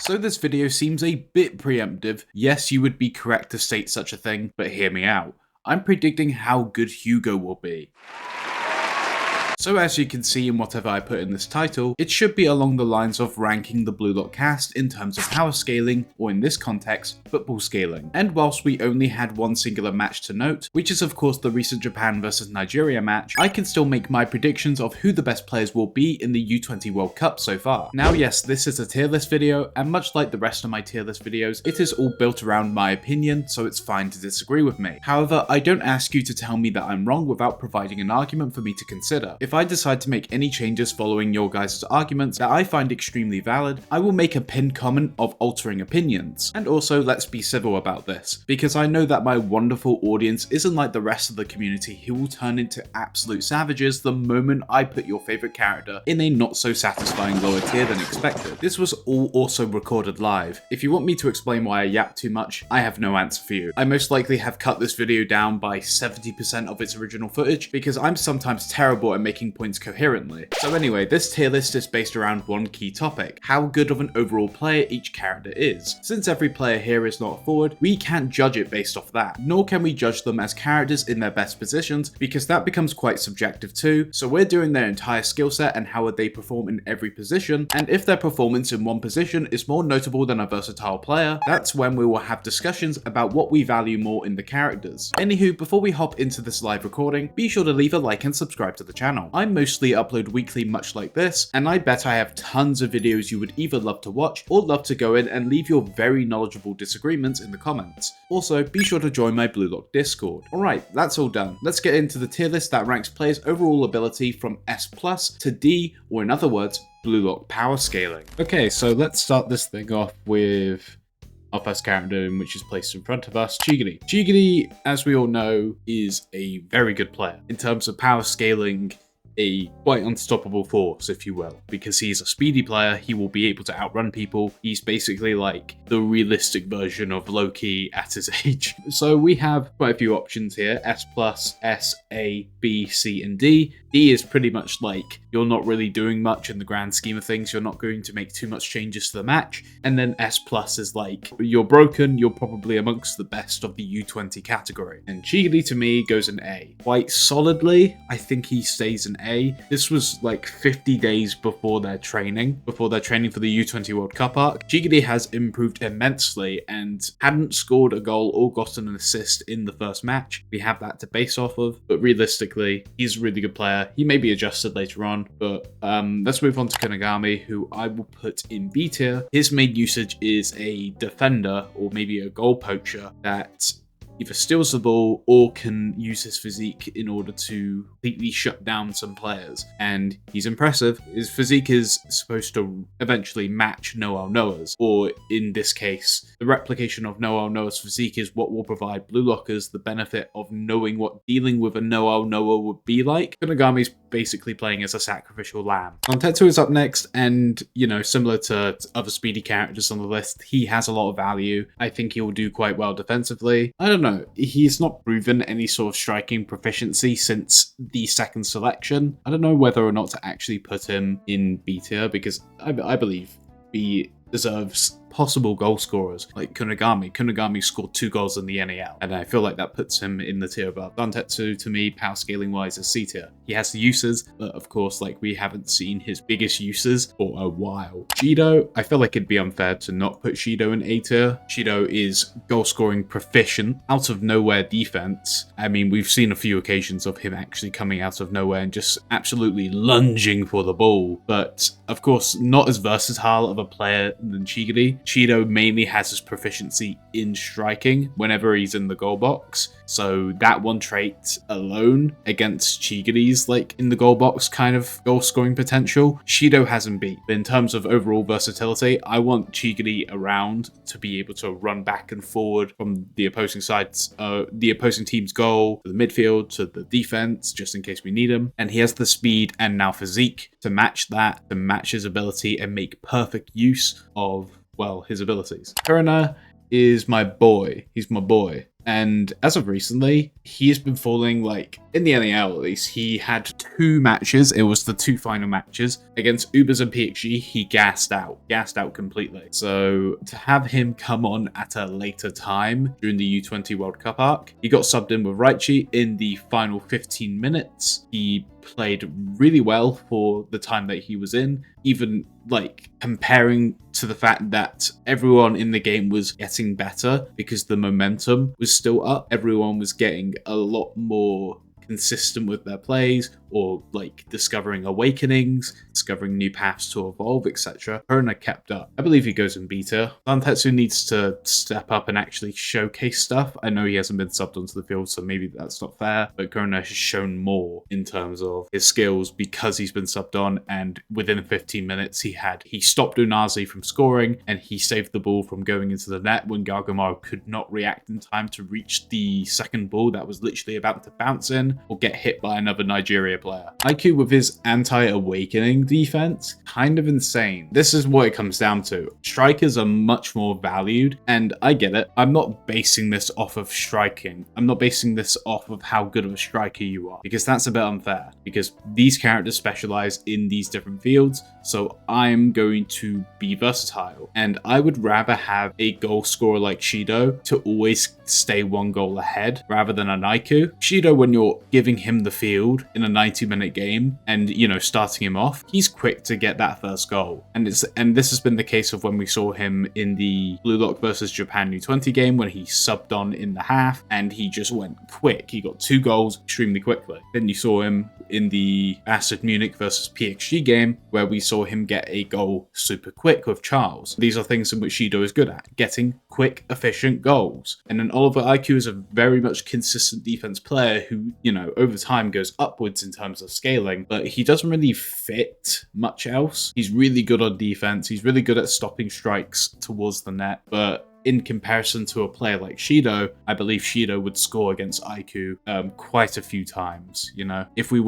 So this video seems a bit preemptive. Yes, you would be correct to state such a thing, but hear me out. I'm predicting how good Hugo will be. So as you can see in whatever I put in this title, it should be along the lines of ranking the Blue Lock cast in terms of power scaling, or in this context, football scaling. And whilst we only had one singular match to note, which is of course the recent Japan vs Nigeria match, I can still make my predictions of who the best players will be in the U20 World Cup so far. Now yes, this is a tier list video, and much like the rest of my tier list videos, it is all built around my opinion, so it's fine to disagree with me. However, I don't ask you to tell me that I'm wrong without providing an argument for me to consider. If I decide to make any changes following your guys' arguments that I find extremely valid, I will make a pinned comment of altering opinions. And also, let's be civil about this, because I know that my wonderful audience isn't like the rest of the community who will turn into absolute savages the moment I put your favourite character in a not so satisfying lower tier than expected. This was all also recorded live. If you want me to explain why I yap too much, I have no answer for you. I most likely have cut this video down by 70% of its original footage, because I'm sometimes terrible at making points coherently. So anyway, this tier list is based around one key topic: how good of an overall player each character is. Since every player here is not a forward, we can't judge it based off that, nor can we judge them as characters in their best positions, because that becomes quite subjective too. So we're doing their entire skill set and how would they perform in every position, and if their performance in one position is more notable than a versatile player, that's when we will have discussions about what we value more in the characters. Anywho, before we hop into this live recording, be sure to leave a like and subscribe to the channel. I mostly upload weekly much like this, and I bet I have tons of videos you would either love to watch or love to go in and leave your very knowledgeable disagreements in the comments. Also, be sure to join my Blue Lock Discord. Alright, that's all done. Let's get into the tier list that ranks players' overall ability from S+ to D, or in other words, Blue Lock power scaling. Okay, so let's start this thing off with our first character, which is placed in front of us, Chigiri. Chigiri, as we all know, is a very good player. In terms of power scaling, a quite unstoppable force, if you will, because he's a speedy player. He will be able to outrun people. He's basically like the realistic version of Loki at his age. So we have quite a few options here: S+, S, A, B, C, and D. D is pretty much like you're not really doing much in the grand scheme of things. You're not going to make too much changes to the match. And then S+ is like you're broken. You're probably amongst the best of the U20 category. And Chigiri to me goes in A. Quite solidly, I think he stays in A. This was like 50 days before their training for the U20 World Cup arc. Chigiri has improved immensely and hadn't scored a goal or gotten an assist in the first match. We have that to base off of, but realistically, he's a really good player. He may be adjusted later on, but let's move on to Kunigami, who I will put in B tier. His main usage is a defender or maybe a goal poacher that either steals the ball or can use his physique in order to completely shut down some players. And he's impressive. His physique is supposed to eventually match Noah Noah's, or in this case, the replication of Noah Noah's physique is what will provide Blue Lockers the benefit of knowing what dealing with a Noah Noah would be like. Kunigami's basically playing as a sacrificial lamb. Dantetsu is up next, and you know, similar to other speedy characters on the list, he has a lot of value. I think he will do quite well defensively. I don't know, he's not proven any sort of striking proficiency since the second selection. I don't know whether or not to actually put him in B tier, because I believe B deserves possible goal scorers like Kunigami. Kunigami scored 2 goals in the NAL, and I feel like that puts him in the tier above. Dantetsu, to me, power scaling wise, is C tier. He has the uses, but of course, like, we haven't seen his biggest uses for a while. Shido, I feel like it'd be unfair to not put Shido in A tier. Shido is goal scoring proficient, out of nowhere defense. I mean, we've seen a few occasions of him actually coming out of nowhere and just absolutely lunging for the ball, but of course, not as versatile of a player than Chigiri. Shido mainly has his proficiency in striking whenever he's in the goal box, so that one trait alone against Chigiri's like in the goal box kind of goal scoring potential, Shido hasn't beat. But in terms of overall versatility, I want Chigiri around to be able to run back and forward from the opposing side's, the opposing team's goal to the midfield to the defense, just in case we need him. And he has the speed and now physique to match that, to match his ability and make perfect use of, well, his abilities. Kurina is my boy. He's my boy. And as of recently, he has been falling like in the NAL at least, he had 2 matches. It was the 2 final matches. Against Ubers and PXG, he gassed out completely. So to have him come on at a later time during the U20 World Cup arc, he got subbed in with Raichi in the final 15 minutes. He played really well for the time that he was in, even like comparing to the fact that everyone in the game was getting better because the momentum was still up. Everyone was getting a lot more consistent with their plays, or like discovering awakenings, discovering new paths to evolve, etc. Corona kept up. I believe he goes in beta. Zantetsu needs to step up and actually showcase stuff. I know he hasn't been subbed onto the field, so maybe that's not fair, but Corona has shown more in terms of his skills because he's been subbed on, and within 15 minutes he stopped Unazi from scoring, and he saved the ball from going into the net when Gargamaro could not react in time to reach the second ball that was literally about to bounce in or get hit by another Nigeria player. IQ with his anti-awakening defense, kind of insane. This is what it comes down to. Strikers are much more valued, and I get it. I'm not basing this off of striking. I'm not basing this off of how good of a striker you are, because that's a bit unfair, because these characters specialize in these different fields, so I'm going to be versatile, and I would rather have a goal scorer like Shido to always stay 1 goal ahead rather than an Aiku. Shido, when you're giving him the field in a 90-minute game and, you know, starting him off, he's quick to get that first goal. And this has been the case of when we saw him in the Blue Lock versus Japan U20 game when he subbed on in the half and he just went quick. He got 2 goals extremely quickly. Then you saw him in the Acid Munich versus PXG game where we saw him get a goal super quick with Charles. These are things in which Shido is good at, getting quick, efficient goals. And then Oliver IQ is a very much consistent defense player who, you know, over time goes upwards in terms of scaling, but he doesn't really fit much else. He's really good on defense. He's really good at stopping strikes towards the net, but in comparison to a player like Shido, I believe Shido would score against IQ quite a few times. You know, if we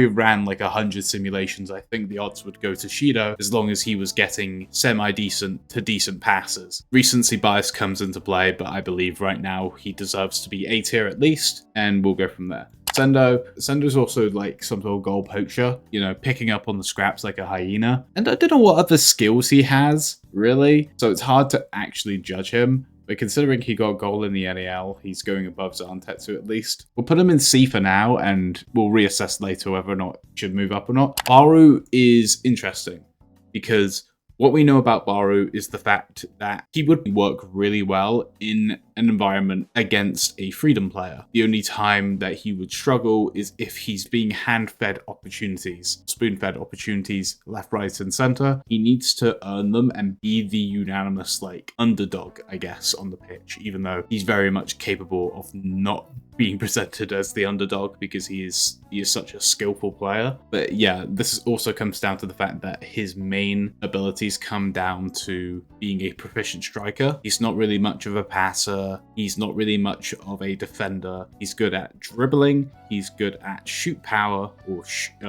ran like 100 simulations, I think the odds would go to Shido as long as he was getting semi-decent to decent passes. Recency bias comes into play, but I believe right now he deserves to be A tier at least, and we'll go from there. Sendo's also like some sort of goal poacher, you know, picking up on the scraps like a hyena. And I don't know what other skills he has, really. So it's hard to actually judge him. But considering he got a goal in the NAL, he's going above Zantetsu at least. We'll put him in C for now, and we'll reassess later whether or not he should move up or not. Baru is interesting because what we know about Baru is the fact that he would work really well in an environment against a Freedom player. The only time that he would struggle is if he's being hand-fed opportunities, spoon-fed opportunities left, right, and center. He needs to earn them and be the unanimous, like, underdog, I guess, on the pitch, even though he's very much capable of not being presented as the underdog because he is such a skillful player. But yeah, this also comes down to the fact that his main abilities come down to being a proficient striker. He's not really much of a passer. He's not really much of a defender. He's good at dribbling. He's good at shoot power or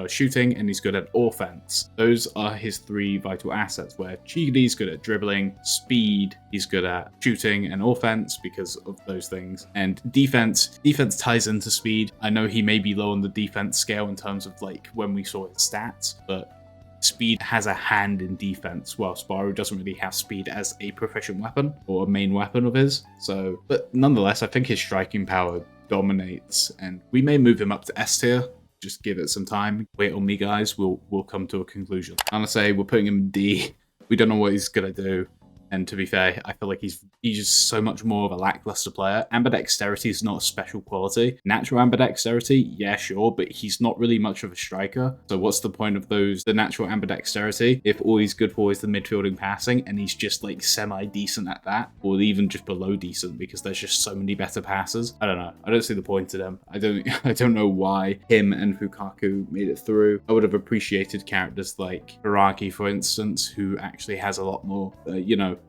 shooting, and he's good at offense. Those are his 3 vital assets, where Chigi's good at dribbling, speed, he's good at shooting and offense because of those things. And defense ties into speed. I know he may be low on the defense scale in terms of like when we saw his stats, but speed has a hand in defense, while Baru doesn't really have speed as a proficient weapon or a main weapon of his. So, but nonetheless, I think his striking power dominates, and we may move him up to S tier. Just give it some time. Wait on me, guys. We'll come to a conclusion. I'm gonna say we're putting him in D. We don't know what he's gonna do. And to be fair, I feel like he's just so much more of a lackluster player. Ambidexterity is not a special quality. Natural ambidexterity, yeah, sure, but he's not really much of a striker. So what's the point of the natural ambidexterity if all he's good for is the midfielding passing and he's just like semi-decent at that, or even just below decent because there's just so many better passers? I don't know. I don't see the point to them. I don't know why him and Fukaku made it through. I would have appreciated characters like Hiraki, for instance, who actually has a lot more,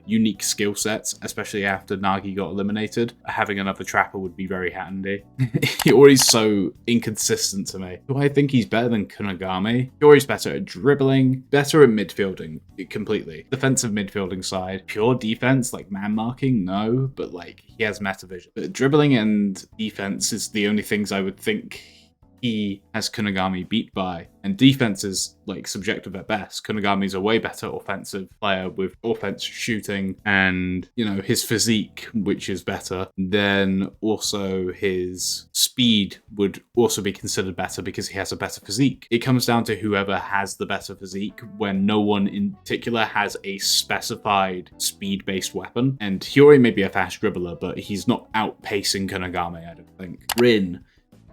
unique skill sets, especially after Nagi got eliminated. Having another trapper would be very handy. Hiyori's so inconsistent to me. Do I think he's better than Kunagami? Hiyori's better at dribbling, better at midfielding completely. Defensive midfielding side. Pure defense, like man marking, no, but like he has meta vision. But dribbling and defense is the only things I would think he has Kunigami beat by. And defense is like subjective at best. Kunigami's a way better offensive player with offense shooting and, you know, his physique, which is better. Then also his speed would also be considered better because he has a better physique. It comes down to whoever has the better physique when no one in particular has a specified speed-based weapon. And Hiyori may be a fast dribbler, but he's not outpacing Kunigami, I don't think.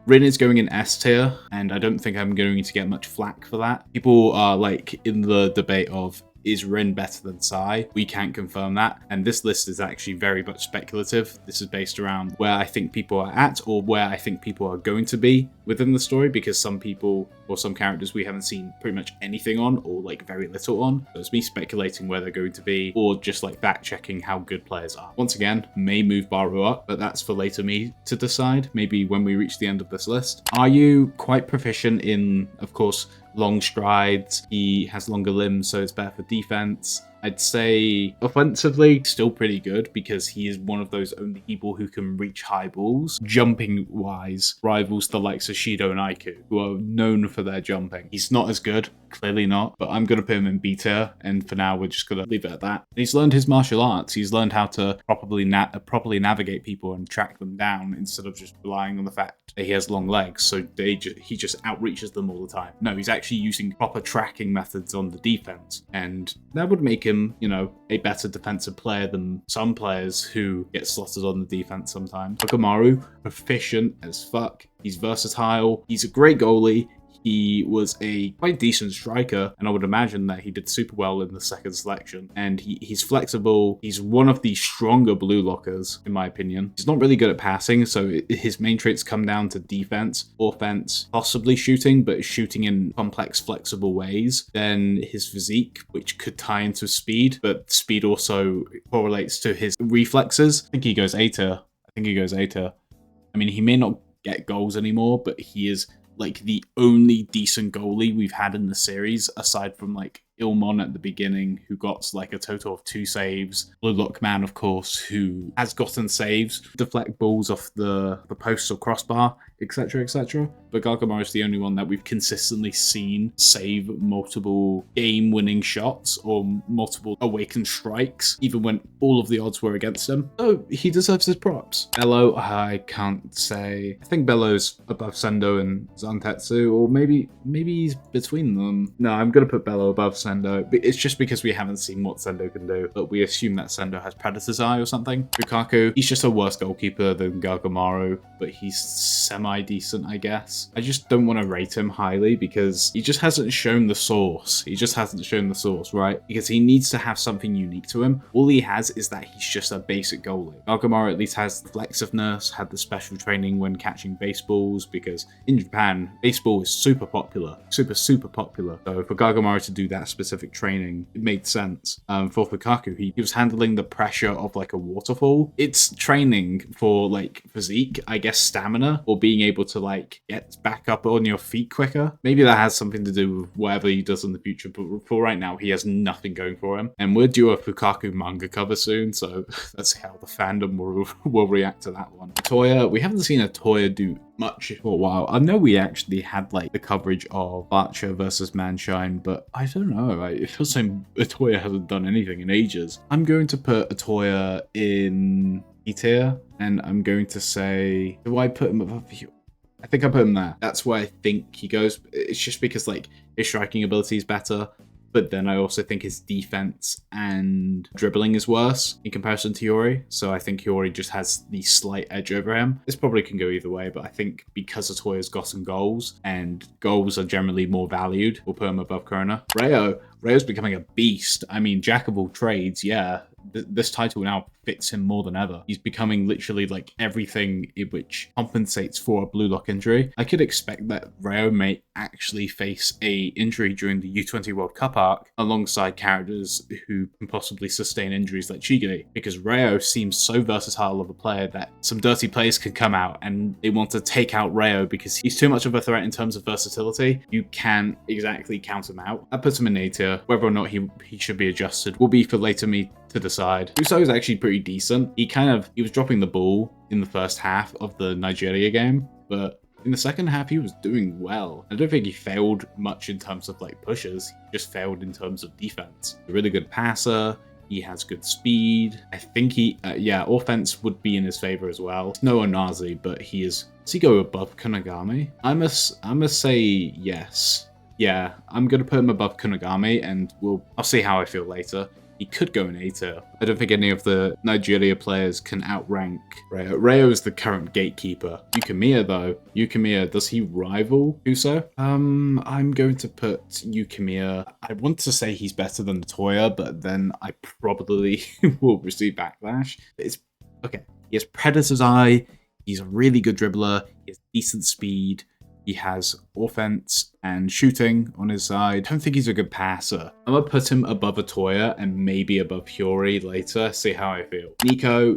Rin is going in S tier, and I don't think I'm going to get much flack for that. People are like in the debate of, is Rin better than Sai? We can't confirm that, and this list is actually very much speculative. This is based around where I think people are at or where I think people are going to be within the story, because some people or some characters we haven't seen pretty much anything on or like very little on. So it's me speculating where they're going to be or just like fact checking how good players are. Once again, may move Baru up, but that's for later me to decide, maybe when we reach the end of this list. Are you quite proficient in, of course, long strides? He has longer limbs, so it's better for defense. I'd say offensively, still pretty good because he is one of those only people who can reach high balls. Jumping wise, rivals the likes of Shido and Aiku, who are known for their jumping. He's not as good, clearly not, but I'm going to put him in B tier, and for now we're just going to leave it at that. He's learned his martial arts. He's learned how to properly navigate people and track them down instead of just relying on the fact that he has long legs, so he just outreaches them all the time. No, he's actually using proper tracking methods on the defense, and that would make him, you know, a better defensive player than some players who get slotted on the defense sometimes. Akamaru, proficient as fuck. He's versatile. He's a great goalie. He was a quite decent striker, and I would imagine that he did super well in the second selection. And he's flexible. He's one of the stronger blue lockers, in my opinion. He's not really good at passing, so his main traits come down to defense, offense, possibly shooting, but shooting in complex, flexible ways. Then his physique, which could tie into speed, but speed also correlates to his reflexes. I think he goes A tier. I mean, he may not get goals anymore, but he is like the only decent goalie we've had in the series, aside from like Ilmon at the beginning, who got like a total of 2 saves. Blue Lockman, of course, who has gotten saves, deflect balls off the posts or crossbar, etc., etc. But Gargamore is the only one that we've consistently seen save multiple game-winning shots or multiple awakened strikes, even when all of the odds were against him. So he deserves his props. Bello, I can't say. I think Bello's above Sendo and Zantetsu, or maybe he's between them. No, I'm gonna put Bello above Sendo. It's just because we haven't seen what Sendo can do, but we assume that Sendo has Predator's Eye or something. Fukaku, he's just a worse goalkeeper than Gargamaru, but he's semi-decent, I guess. I just don't want to rate him highly because he just hasn't shown the source. Right? Because he needs to have something unique to him. All he has is that he's just a basic goalie. Gargamaru at least has the flexiveness, had the special training when catching baseballs, because in Japan, baseball is super popular. Super popular. So for Gargamaru to do that specific training, it made sense. For Fukaku, he was handling the pressure of like a waterfall. It's training for like physique, I guess stamina, or being able to like get back up on your feet quicker. Maybe that has something to do with whatever he does in the future, but for right now, he has nothing going for him. And we're due a Fukaku manga cover soon, so let's see how the fandom will react to that one. Toya, we haven't seen a Toya do much for a while. I know we actually had like the coverage of Archer versus Manshine, but I don't know. It feels like Atoya hasn't done anything in ages. I'm going to put Atoya in E tier, and I'm going to say, do I put him above you? I think I put him there. That's where I think he goes. It's just because like his striking ability is better, but then I also think his defense and dribbling is worse in comparison to Hiyori. So I think Hiyori just has the slight edge over him. This probably can go either way, but I think because Atoya's gotten goals, and goals are generally more valued, we'll put him above Corona. Rayo's becoming a beast. I mean, jack of all trades, yeah. This title now fits him more than ever. He's becoming literally like everything in which compensates for a blue lock injury. I could expect that Rayo may actually face a injury during the U20 World Cup arc alongside characters who can possibly sustain injuries like Shigure, because Rayo seems so versatile of a player that some dirty players can come out and they want to take out Rayo because he's too much of a threat in terms of versatility. You can't exactly count him out. That puts him in A tier. Whether or not he should be adjusted will be for later me to decide. Uso is actually pretty decent. He was dropping the ball in the first half of the Nigeria game, but In the second half, he was doing well. I don't think he failed much in terms of like pushes. He just failed in terms of defense. A really good passer. He has good speed. I think yeah, offense would be in his favor as well. No Onazi, but does he go above Kunigami? I must say yes. Yeah, I'm gonna put him above Kunigami, and I'll see how I feel later. He could go in A tier. I don't think any of the Nigeria players can outrank Rayo. Rayo is the current gatekeeper. Yukimiya though. Yukimiya, does he rival Kuso? I'm going to put Yukimiya. I want to say he's better than Toya, but then I probably will receive backlash. It's okay. He has Predator's Eye. He's a really good dribbler. He has decent speed. He has offense and shooting on his side. I don't think he's a good passer. I'm going to put him above Atoya and maybe above Fury later. See how I feel.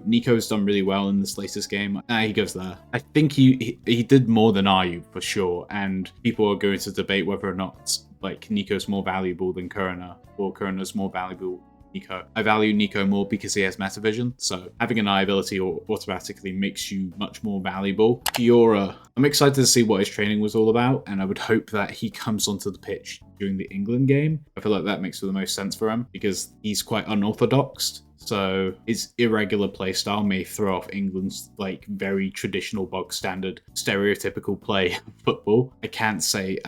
Nico's done really well in this latest game. He goes there. I think he did more than Ayu for sure. And people are going to debate whether or not like Nico's more valuable than Kurina or Kurina's more valuable Nico. I value Nico more because he has meta vision, so having an eye ability automatically makes you much more valuable. Fiora, I'm excited to see what his training was all about, and I would hope that he comes onto the pitch during the England game. I feel like that makes the most sense for him because he's quite unorthodox. So his irregular playstyle may throw off England's like very traditional bog standard stereotypical play of football. I can't say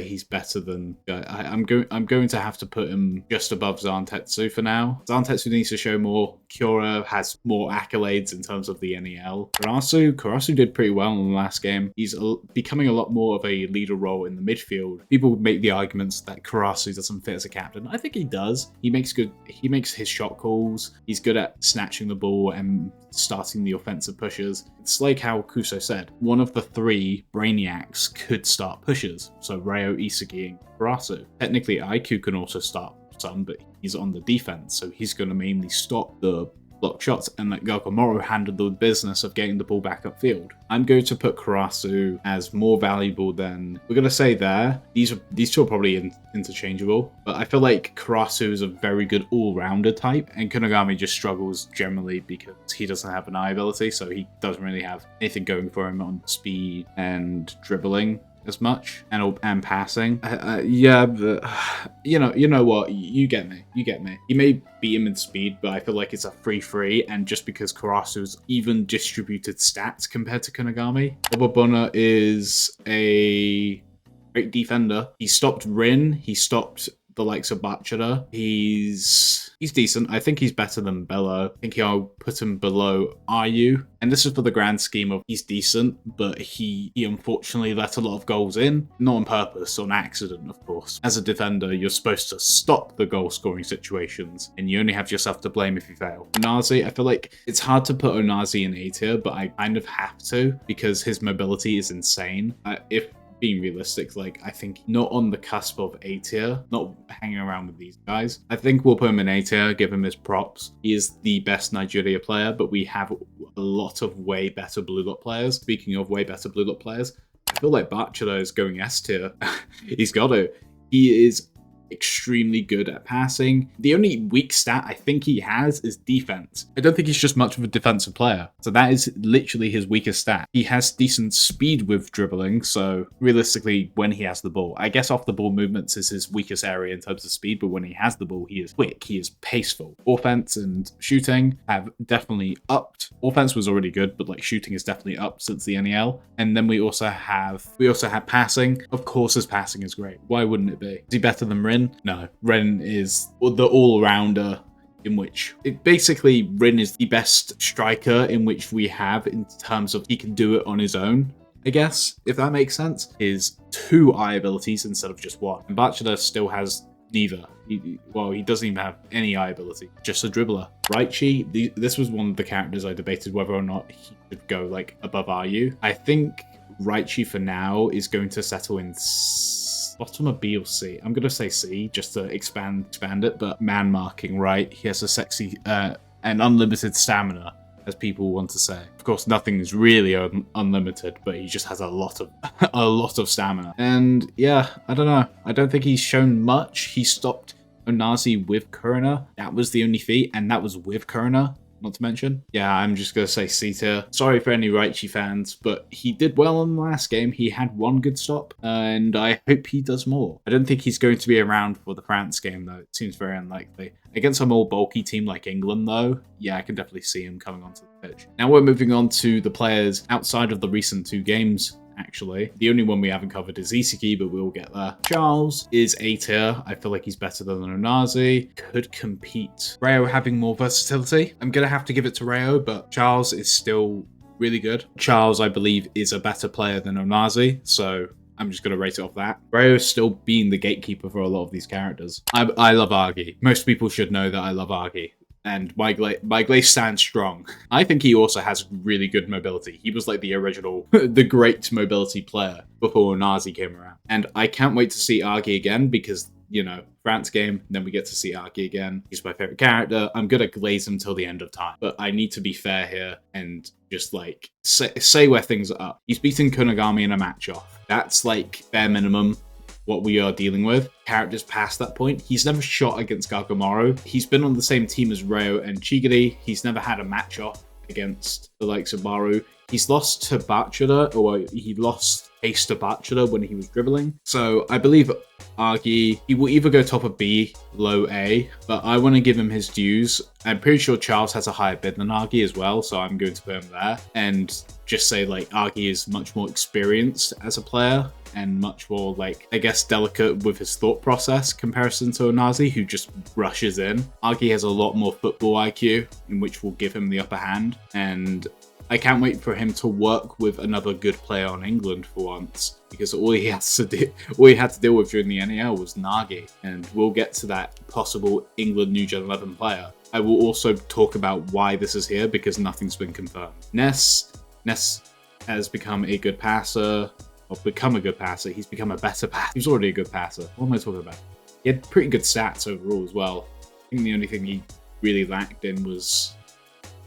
he's better than I'm going to have to put him just above Zantetsu for now. Zantetsu needs to show more. Kiora has more accolades in terms of the NEL. Karasu did pretty well in the last game. He's becoming a lot more of a leader role in the midfield. People make the arguments that Karasu doesn't fit as a captain. I think he does. He makes his shot calls. He's good at snatching the ball and starting the offensive pushes. It's like how Kuso said, one of the three Brainiacs could start pushes. So Ryo, Isagi, and Karasu. Technically, IQ can also start some, but he's on the defense, so he's going to mainly stop the block shots and let Gagamoro handle the business of getting the ball back upfield. I'm going to put Karasu as more valuable than we're going to say there. These two are probably interchangeable, but I feel like Karasu is a very good all-rounder type, and Kunigami just struggles generally because he doesn't have an eye ability, so he doesn't really have anything going for him on speed and dribbling as much and passing. Yeah, but you know what, you get me. You may beat him in speed, but I feel like it's a 3-3, and just because Karasu's even distributed stats compared to Kunigami. Obabona is a great defender. He stopped Rin, he stopped the likes of Bachara. He's decent. I think he's better than Bello. I think I'll put him below Ayu. And this is for the grand scheme of he's decent, but he unfortunately let a lot of goals in. Not on purpose, on accident, of course. As a defender, you're supposed to stop the goal-scoring situations, and you only have yourself to blame if you fail. Onazi, I feel like it's hard to put Onazi in A tier, but I kind of have to because his mobility is insane. If being realistic, like I think not on the cusp of A tier, not hanging around with these guys. I think we'll put him in A tier, give him his props. He is the best Nigeria player, but we have a lot of way better Blue Lock players. Speaking of way better Blue Lock players, I feel like Bachara is going S tier. He's got to. He is extremely good at passing. The only weak stat I think he has is defense. I don't think he's just much of a defensive player. So that is literally his weakest stat. He has decent speed with dribbling, so realistically when he has the ball, I guess off the ball movements is his weakest area in terms of speed, but when he has the ball, he is quick, he is paceful. Offense and shooting have definitely upped. Offense was already good, but like shooting is definitely up since the NEL. And then we also have passing. Of course his passing is great. Why wouldn't it be? Is he better than Rin? No, Ren is the all-rounder in which basically Rin is the best striker in which we have in terms of he can do it on his own, I guess, if that makes sense. Is 2 eye abilities instead of just 1. And Bachara still has neither. He doesn't even have any eye ability, just a dribbler. Raichi, this was one of the characters I debated whether or not he could go like above RU. I think Raichi for now is going to settle in bottom of B or C. I'm going to say C just to expand it, but man marking, right? He has a sexy and unlimited stamina, as people want to say. Of course, nothing is really unlimited, but he just has a lot of stamina. And yeah, I don't know. I don't think he's shown much. He stopped Onazi with Kurina. That was the only feat, and that was with Kurina. not to mention. Yeah, I'm just going to say C tier. Sorry for any Raichi fans, but he did well in the last game. He had one good stop, and I hope he does more. I don't think he's going to be around for the France game, though. It seems very unlikely. Against a more bulky team like England, though, yeah, I can definitely see him coming onto the pitch. Now we're moving on to the players outside of the recent 2 games. Actually, the only one we haven't covered is Isagi, but we'll get there. Charles is A tier. I feel like he's better than Onazi. Could compete. Rayo having more versatility. I'm gonna have to give it to Rayo, but Charles is still really good. Charles, I believe, is a better player than Onazi, so I'm just going to rate it off that. Rayo's still being the gatekeeper for a lot of these characters. I love Argy. Most people should know that I love Argy. And my Glaze stands strong. I think he also has really good mobility. He was like the original, the great mobility player before Nazi came around. And I can't wait to see Argy again because, you know, France game, then we get to see Argy again. He's my favorite character. I'm gonna glaze him till the end of time. But I need to be fair here and just like say where things are up. He's beaten Kunigami in a match off. That's like bare minimum what we are dealing with. Characters past that point. He's never shot against Gargamaro. He's been on the same team as Rayo and Chigiri. He's never had a match off against the likes of Baru. He's lost to Bachura, or he lost Ace to Bachura when he was dribbling. So I believe Argy, he will either go top of B, low A, but I want to give him his dues. I'm pretty sure Charles has a higher bid than Argy as well, so I'm going to put him there. And just say like Argy is much more experienced as a player and much more like, I guess, delicate with his thought process comparison to Onazi, who just rushes in. Argy has a lot more football IQ, in which will give him the upper hand. And I can't wait for him to work with another good player on England for once, because all he had to deal with during the NEL was Nagy, and we'll get to that possible England New Gen 11 player. I will also talk about why this is here, because nothing's been confirmed. Ness has become a good passer, or become a good passer. He's become a better passer. He's already a good passer. What am I talking about? He had pretty good stats overall as well. I think the only thing he really lacked in was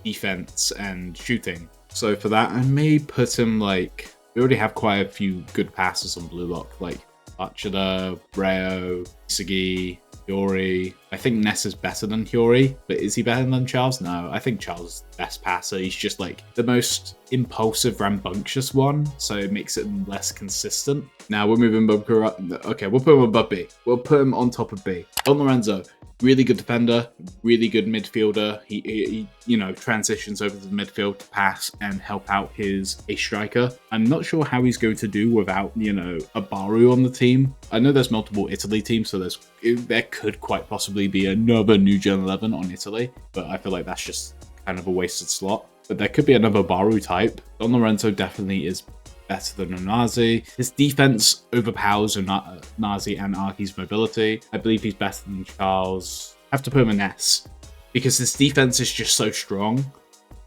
defense and shooting. So for that, I may put him like, we already have quite a few good passes on Blue Lock, like Bachura, Rayo, Isagi, Hyori. I think Ness is better than Hyori, but is he better than Charles? No, I think Charles is the best passer. He's just like the most impulsive, rambunctious one, so it makes it less consistent. Now we're moving Bubka up. Okay, we'll put him above B. We'll put him on top of B. Don Lorenzo, really good defender, really good midfielder. He you know, transitions over to the midfield to pass and help out his a striker. I'm not sure how he's going to do without, you know, a Baru on the team. I know there's multiple Italy teams, so there could quite possibly be another New Gen 11 on Italy, but I feel like that's just kind of a wasted slot. But there could be another Baru type. Don Lorenzo definitely is better than Onazi. His defense overpowers Onazi and Argy's mobility. I believe he's better than Charles. I have to put him in S because his defense is just so strong.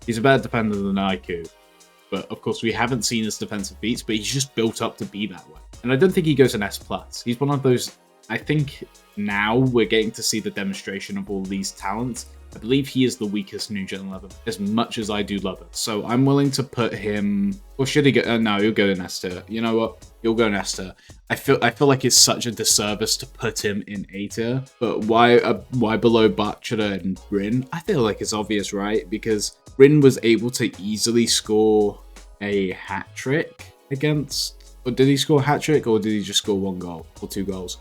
He's a better defender than IQ. But of course, we haven't seen his defensive beats, but he's just built up to be that way. And I don't think he goes in S+. He's one of those, I think now we're getting to see the demonstration of all these talents. I believe he is the weakest New Gen 11, as much as I do love it. So I'm willing to put him, or should he go? No, he'll go in S tier. You know what? He'll go in S tier. I feel like it's such a disservice to put him in A tier. But why below Bachura and Rin? I feel like it's obvious, right? Because Rin was able to easily score a hat trick against, or did he score a hat trick, or did he just score 1 goal or 2 goals?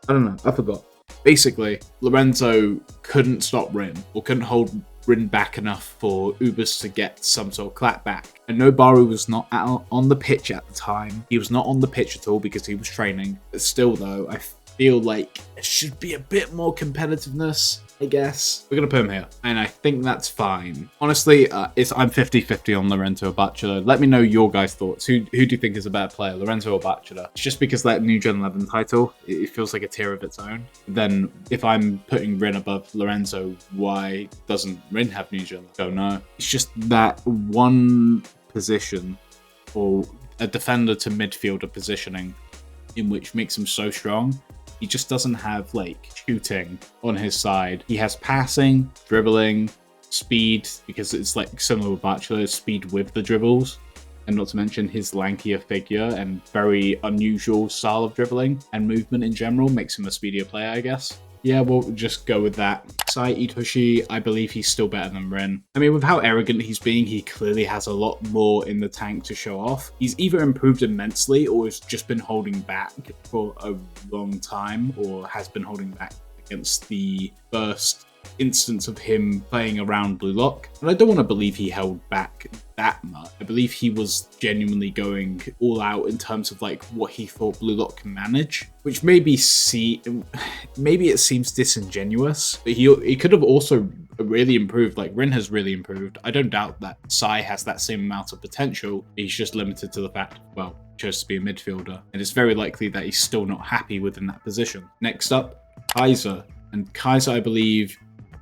I don't know. I forgot. Basically, Lorenzo couldn't stop Rin, or couldn't hold Rin back enough for Ubers to get some sort of clap back. I know Baru was not on the pitch at the time. He was not on the pitch at all because he was training. But still, though, I feel like there should be a bit more competitiveness, I guess. We're going to put him here, and I think that's fine. Honestly, I'm 50-50 on Lorenzo or Bachura. Let me know your guys' thoughts. Who do you think is a better player, Lorenzo or Bachura? It's just because that New Gen 11 title, it feels like a tier of its own. Then if I'm putting Rin above Lorenzo, why doesn't Rin have New Gen 11? Don't know. It's just that one position, or a defender to midfielder positioning, in which makes him so strong. He just doesn't have, like, shooting on his side. He has passing, dribbling, speed, because it's, like, similar with Bachura, speed with the dribbles. And not to mention his lankier figure and very unusual style of dribbling and movement in general makes him a speedier player, I guess. Yeah, we'll just go with that. Sai Itoshi, I believe he's still better than Rin. I mean, with how arrogant he's being, he clearly has a lot more in the tank to show off. He's either improved immensely or has just been holding back for a long time, or has been holding back against the first instance of him playing around Blue Lock. And I don't want to believe he held back that much. I believe he was genuinely going all out in terms of like what he thought Blue Lock can manage, which maybe it seems disingenuous, but he could have also really improved. Like, Rin has really improved. I don't doubt that Sai has that same amount of potential. He's just limited to the fact, well, chose to be a midfielder, and it's very likely that he's still not happy within that position. Next up, Kaiser. And Kaiser, I believe,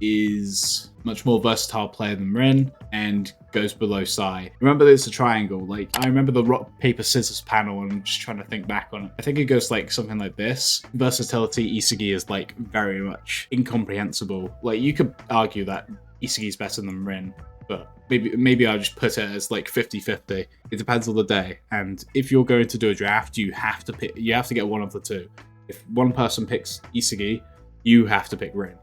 is much more versatile player than Rin and goes below Sai. Remember, it's a triangle. Like, I remember the rock, paper, scissors panel, and I'm just trying to think back on it. I think it goes like something like this. Versatility, Isagi is like very much incomprehensible. Like, you could argue that Isagi is better than Rin, but maybe I'll just put it as like 50-50. It depends on the day. And if you're going to do a draft, you have to get one of the two. If one person picks Isagi, you have to pick Rin.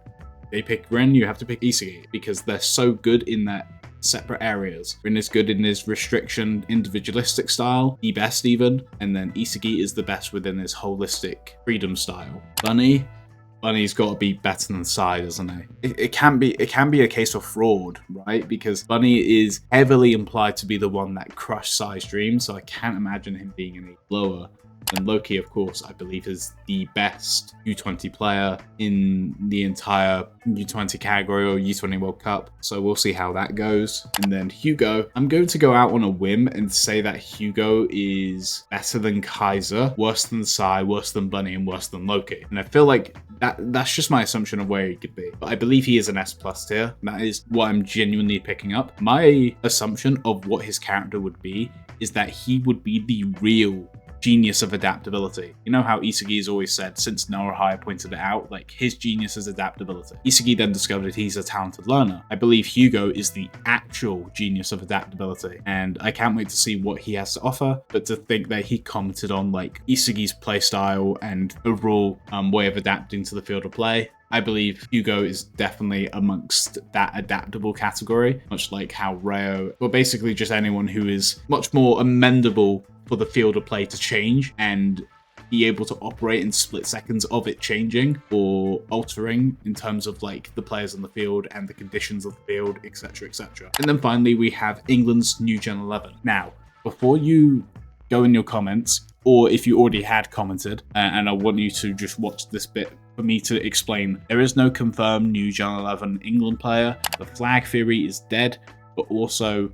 They pick Rin, you have to pick Isagi, because they're so good in their separate areas. Rin is good in his restriction, individualistic style, the best even, and then Isagi is the best within his holistic freedom style. Bunny's got to be better than Sai, doesn't he? It can be a case of fraud, right? Because Bunny is heavily implied to be the one that crushed Sai's dreams, so I can't imagine him being any lower. And Loki, of course, I believe is the best U20 player in the entire U20 category or U20 World Cup. So we'll see how that goes. And then Hugo, I'm going to go out on a whim and say that Hugo is better than Kaiser, worse than Sai, worse than Bunny, and worse than Loki. And I feel like that's just my assumption of where he could be. But I believe he is an S+ tier. That is what I'm genuinely picking up. My assumption of what his character would be is that he would be the real genius of adaptability. You know how Isagi has always said, since Norahaya pointed it out, like, his genius is adaptability. Isagi then discovered he's a talented learner. I believe Hugo is the actual genius of adaptability, and I can't wait to see what he has to offer. But to think that he commented on like Isagi's playstyle and overall way of adapting to the field of play, I believe Hugo is definitely amongst that adaptable category, much like how Reo, or basically just anyone who is much more amendable for the field of play to change and be able to operate in split seconds of it changing or altering in terms of like the players on the field and the conditions of the field, etc, etc. And then finally we have England's new Gen 11. Now, before you go in your comments, or if you already had commented, and I want you to just watch this bit for me to explain, there is no confirmed new Gen 11 England player. The flag theory is dead, but also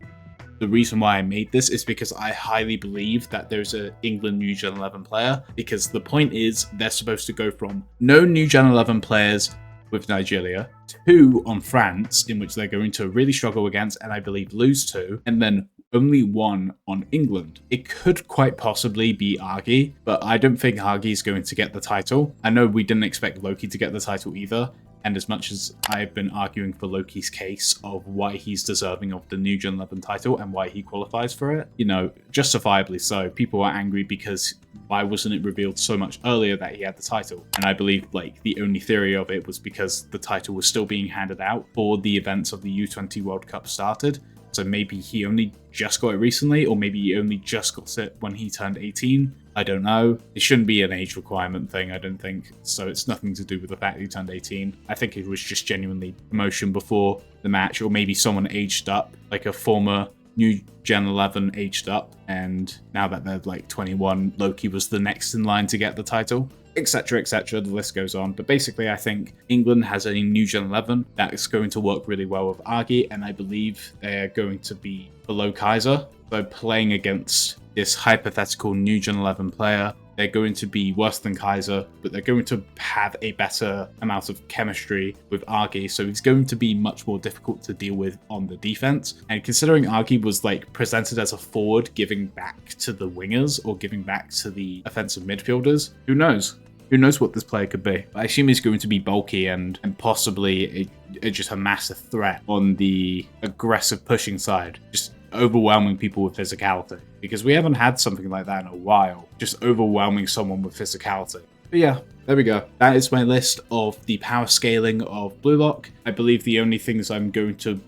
the reason why I made this is because I highly believe that there's an England new Gen 11 player, because the point is they're supposed to go from no new Gen 11 players with Nigeria, 2 on France, in which they're going to really struggle against and I believe lose to, and then only 1 on England. It could quite possibly be Agi, but I don't think Agi is going to get the title. I know we didn't expect Loki to get the title either, and as much as I've been arguing for Loki's case of why he's deserving of the new Gen 11 title and why he qualifies for it, you know, justifiably so, people are angry because why wasn't it revealed so much earlier that he had the title? And I believe like the only theory of it was because the title was still being handed out before the events of the U20 World Cup started. So maybe he only just got it recently, or maybe he only just got it when he turned 18. I don't know. It shouldn't be an age requirement thing, I don't think. So it's nothing to do with the fact that he turned 18. I think it was just genuinely promotion before the match, or maybe someone aged up, like a former new Gen 11 aged up, and now that they're like 21, Loki was the next in line to get the title, etc, etc, the list goes on. But basically I think England has a new Gen 11 that is going to work really well with Agi, and I believe they're going to be below Kaiser. So playing against this hypothetical new Gen 11 player, they're going to be worse than Kaiser, but they're going to have a better amount of chemistry with Agi, so he's going to be much more difficult to deal with on the defense. And considering Agi was like presented as a forward giving back to the wingers or giving back to the offensive midfielders, who knows? Who knows what this player could be? I assume he's going to be bulky and possibly just a massive threat on the aggressive pushing side, just overwhelming people with physicality. Because we haven't had something like that in a while, just overwhelming someone with physicality. But yeah, there we go. That is my list of the power scaling of Blue Lock. I believe the only things I'm going to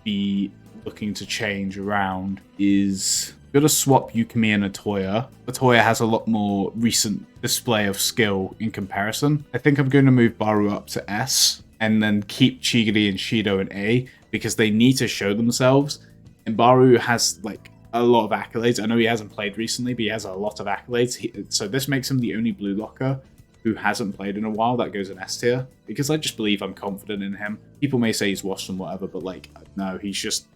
be looking to change around is I'm going to swap Yukimi and Atoya. Atoya has a lot more recent display of skill in comparison. I think I'm going to move Baru up to S and then keep Chigiri and Shido in A because they need to show themselves. And Baru has like a lot of accolades. I know he hasn't played recently, but he has a lot of accolades. So this makes him the only Blue Locker who hasn't played in a while that goes in S tier, because I just believe I'm confident in him. People may say he's washed and whatever, but like, no, he's just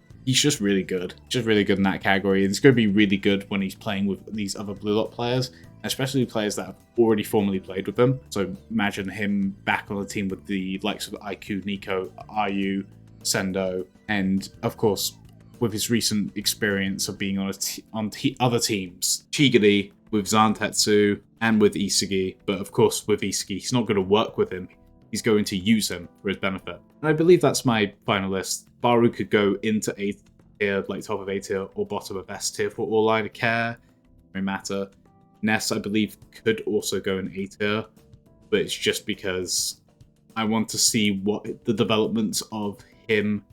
really good. Just really good in that category. And it's going to be really good when he's playing with these other Blue Lock players, especially players that have already formally played with them. So imagine him back on the team with the likes of Aiku, Nico, Ryu, Sendo, and of course, with his recent experience of being on other teams. Chigiri with Zantetsu and with Isagi, but of course with Isagi, he's not going to work with him. He's going to use him for his benefit. And I believe that's my final list. Baru could go into A tier, like top of A tier, or bottom of S tier for all I care. No matter. Ness, I believe, could also go in A tier, but it's just because I want to see what the developments of him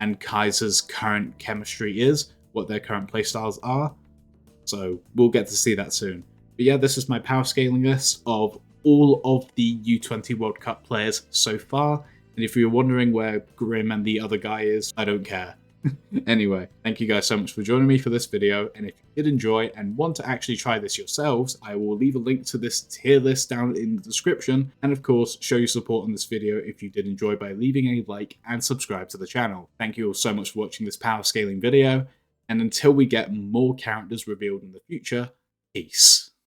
and Kaiser's current chemistry is, what their current playstyles are. So we'll get to see that soon. But yeah, this is my power scaling list of all of the U20 World Cup players so far. And if you're wondering where Grim and the other guy is, I don't care. Anyway, thank you guys so much for joining me for this video, and if you did enjoy and want to actually try this yourselves, I will leave a link to this tier list down in the description, and of course, show your support on this video if you did enjoy by leaving a like and subscribe to the channel. Thank you all so much for watching this power scaling video, and until we get more characters revealed in the future, peace.